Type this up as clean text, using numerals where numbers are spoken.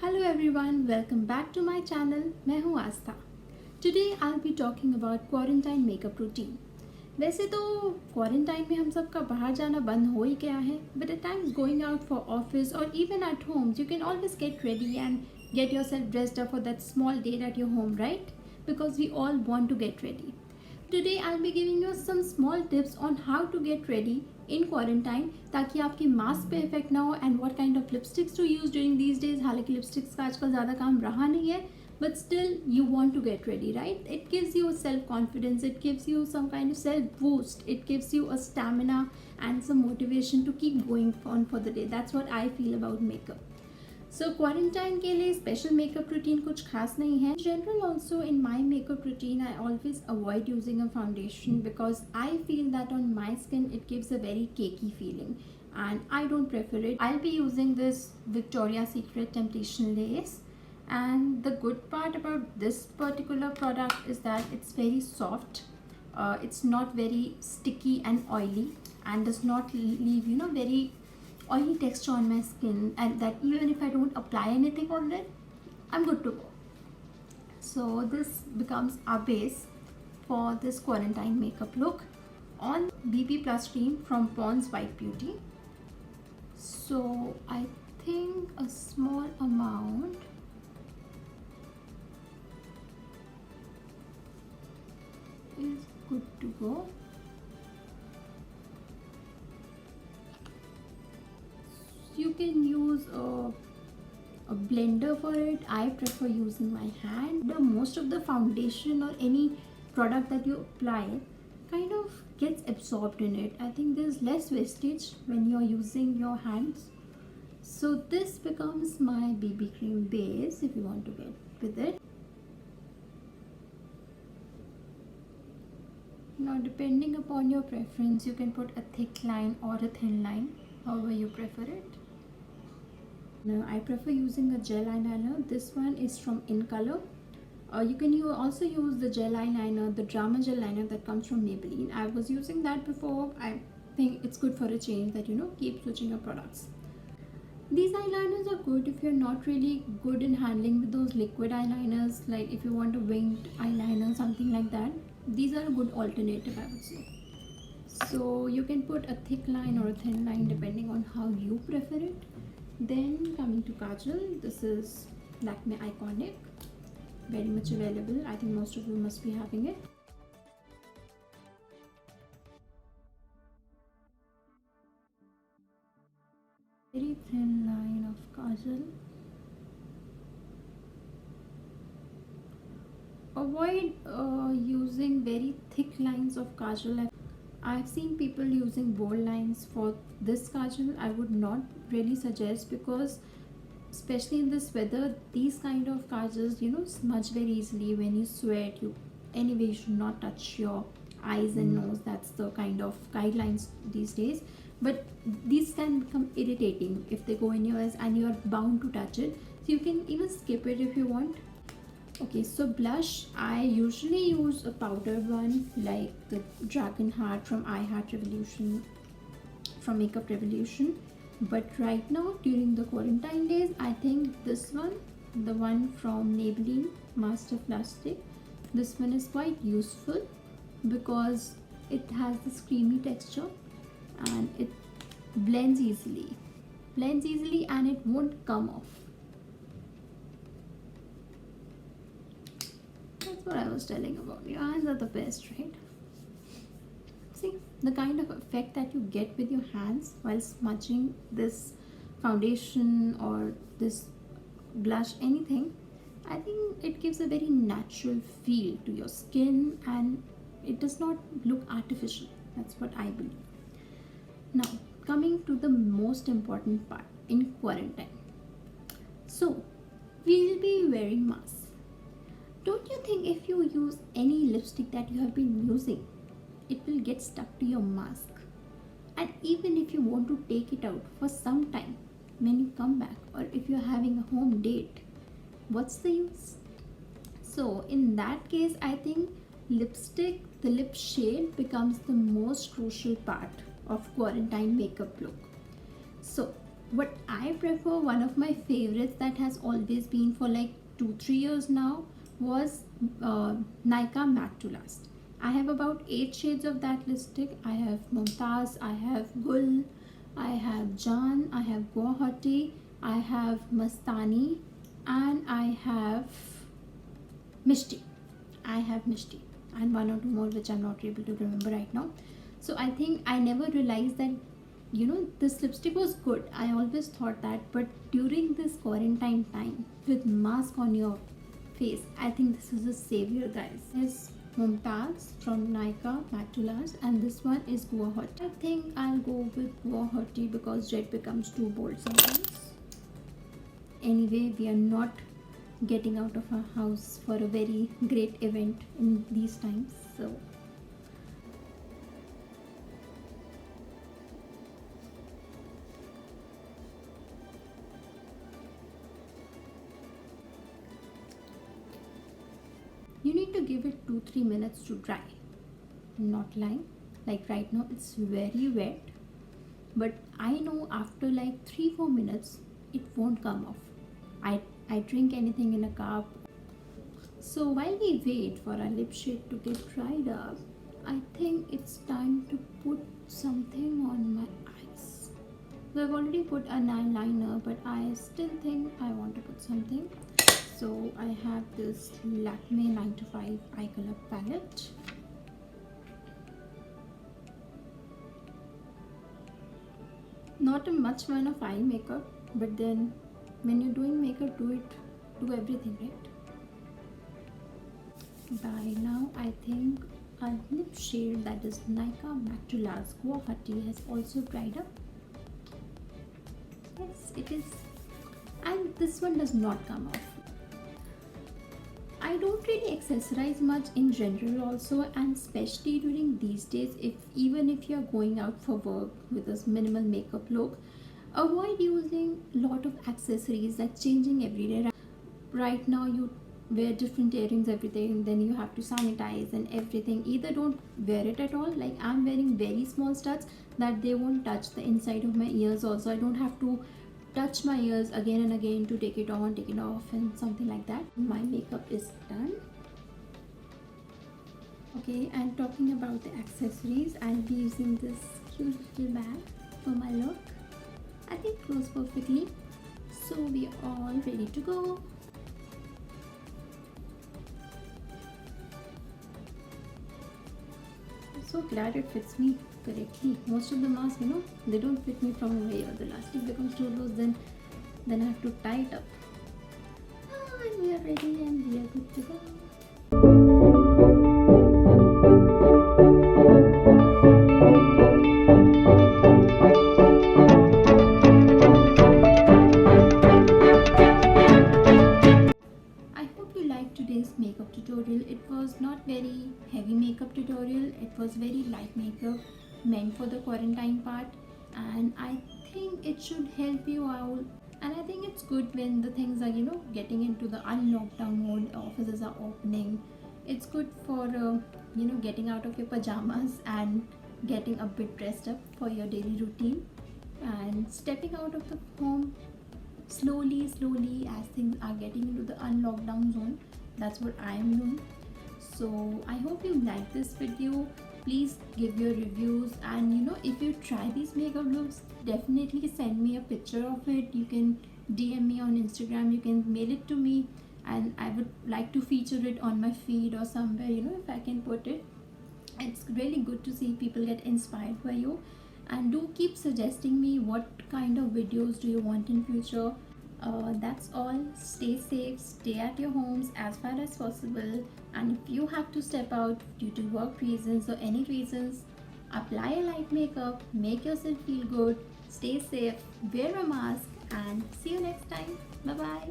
Hello everyone, welcome back to my channel. मैं हूँ आस्था. Today I'll be talking about quarantine makeup routine. वैसे तो quarantine में हम सबका बाहर जाना बंद हो ही गया है, but at times going out for office or even at home, you can always get ready and get yourself dressed up for that small date at your home, right? Because we all want to get ready. Today I'll be giving you some small tips on how to get ready in quarantine ताकि आपकी mask पे effect ना हो and what kind of lipsticks to use during these days. हालांकि lipsticks का आजकल ज़्यादा काम रहा नहीं है, but still you want to get ready, right? It gives you self confidence, it gives you some kind of self boost, it gives you a stamina and some motivation to keep going on for the day. That's what I feel about makeup. So quarantine के लिए special makeup routine कुछ खास नहीं है. General also in my makeup routine I always avoid using a foundation because I feel that on my skin it gives a very cakey feeling and I don't prefer it. I'll be using this Victoria's Secret Temptation Lace, and the good part about this particular product is that it's very soft. It's not very sticky and oily and does not leave very oily texture on my skin, and that even if I don't apply anything on it, I'm good to go. So this becomes our base for this quarantine makeup look on BB Plus cream from Pond's White Beauty. So I think a small amount is good to go. You can use a blender for it. I prefer using my hand. Most of the foundation or any product that you apply kind of gets absorbed in it. I think there's less wastage when you're using your hands. So this becomes my BB cream base if you want to get with it. Now depending upon your preference, you can put a thick line or a thin line, however you prefer it. Now I prefer using a gel eyeliner. This one is from In Color. You can also use the gel eyeliner, the Drama gel liner that comes from Maybelline. I was using that before. I think it's good for a change, that keep switching your products. These eyeliners are good if you're not really good in handling with those liquid eyeliners, like if you want a winged eyeliner, something like that. These are a good alternative, I would say. So you can put a thick line or a thin line depending on how you prefer it. Then coming to kajal, this is Lakme Iconic, very much available. I think most of you must be having it. Very thin line of kajal. Avoid using very thick lines of kajal. I've seen people using bold lines for this kajal. I would not really suggest, because especially in this weather, these kind of kajals smudge very easily when you sweat. Anyway, you should not touch your eyes and nose. That's the kind of guidelines these days, but these can become irritating if they go in your eyes and you are bound to touch it, so you can even skip it if you want. Okay, so blush, I usually use a powdered one like the Dragon Heart from I Heart Revolution, from Makeup Revolution. But right now during the quarantine days, I think this one, the one from Maybelline Master Plastic, this one is quite useful because it has this creamy texture and it blends easily and it won't come off. That's what I was telling about. Your hands are the best, right? See the kind of effect that you get with your hands while smudging this foundation or this blush, anything. I think it gives a very natural feel to your skin and it does not look artificial. That's what I believe. Now coming to the most important part in quarantine. So we'll be wearing masks. Don't you think if you use any lipstick that you have been using, it will get stuck to your mask? And even if you want to take it out for some time when you come back, or if you're having a home date, what's the use? So in that case, I think lipstick, the lip shade, becomes the most crucial part of quarantine makeup look. So What I prefer, one of my favorites that has always been for like 2-3 years now, was Nykaa Matte to Last. I have about 8 shades of that lipstick. I have Mumtaz, I have Gul, I have Jaan, I have Guwahati, I have Mastani, and I have Mishti. I have Mishti, and one or two more which I'm not able to remember right now. So I think I never realized that this lipstick was good. I always thought that, but during this quarantine time with mask on your face, I think this is a savior, guys. This is Mumtaz from Nykaa Matte to Last, and this one is Guwahati. I think I'll go with Guwahati because red becomes too bold sometimes. Anyway, we are not getting out of our house for a very great event in these times, so you need to give it 2-3 minutes to dry. I'm not lying. Like right now it's very wet, but I know after like 3-4 minutes it won't come off. I drink anything in a cup. So while we wait for our lip shade to get dried up, I think it's time to put something on my eyes. So I've already put an eyeliner, but I still think I want to put something. So I have this Lakme 9 to 5 eye color palette. Not a much fan of eye makeup, but then when you're doing makeup, do everything, right? By now I think our lip shade, that is Nykaa Matte to Last Guwahati, has also dried up. Yes, it is, and this one does not come off. I don't really accessorize much in general also, and especially during these days, even if you're going out for work with this minimal makeup look, avoid using a lot of accessories, like changing every day. Right now you wear different earrings every day, and then you have to sanitize and everything. Either don't wear it at all, like I'm wearing very small studs that they won't touch the inside of my ears also. I don't have to touch my ears again and again to take it on, take it off, and something like that. My makeup is done. Okay, and talking about the accessories, I'll be using this cute little bag for my look. I think it goes perfectly. So we are all ready to go. I'm so glad it fits me correctly. Most of the masks, they don't fit me from away, or the elastic becomes too loose, then I have to tie it up. And we are ready and we are good to go. I hope you liked today's makeup tutorial. It was not very heavy makeup tutorial. It was very light makeup meant for the quarantine part, and I think it should help you out. And I think it's good when the things are getting into the unlockdown mode, offices are opening. It's good for getting out of your pajamas and getting a bit dressed up for your daily routine, and stepping out of the home slowly as things are getting into the unlockdown zone. That's what I am doing. So I hope you like this video. Please give your reviews, and if you try these makeup looks, definitely send me a picture of it. You can DM me on Instagram, you can mail it to me, and I would like to feature it on my feed or somewhere, if I can put it. It's really good to see people get inspired by you, and do keep suggesting me what kind of videos do you want in future. That's all. Stay safe, stay at your homes as far as possible, and if you have to step out due to work reasons or any reasons, apply a light makeup, make yourself feel good, stay safe, wear a mask, and see you next time. Bye bye.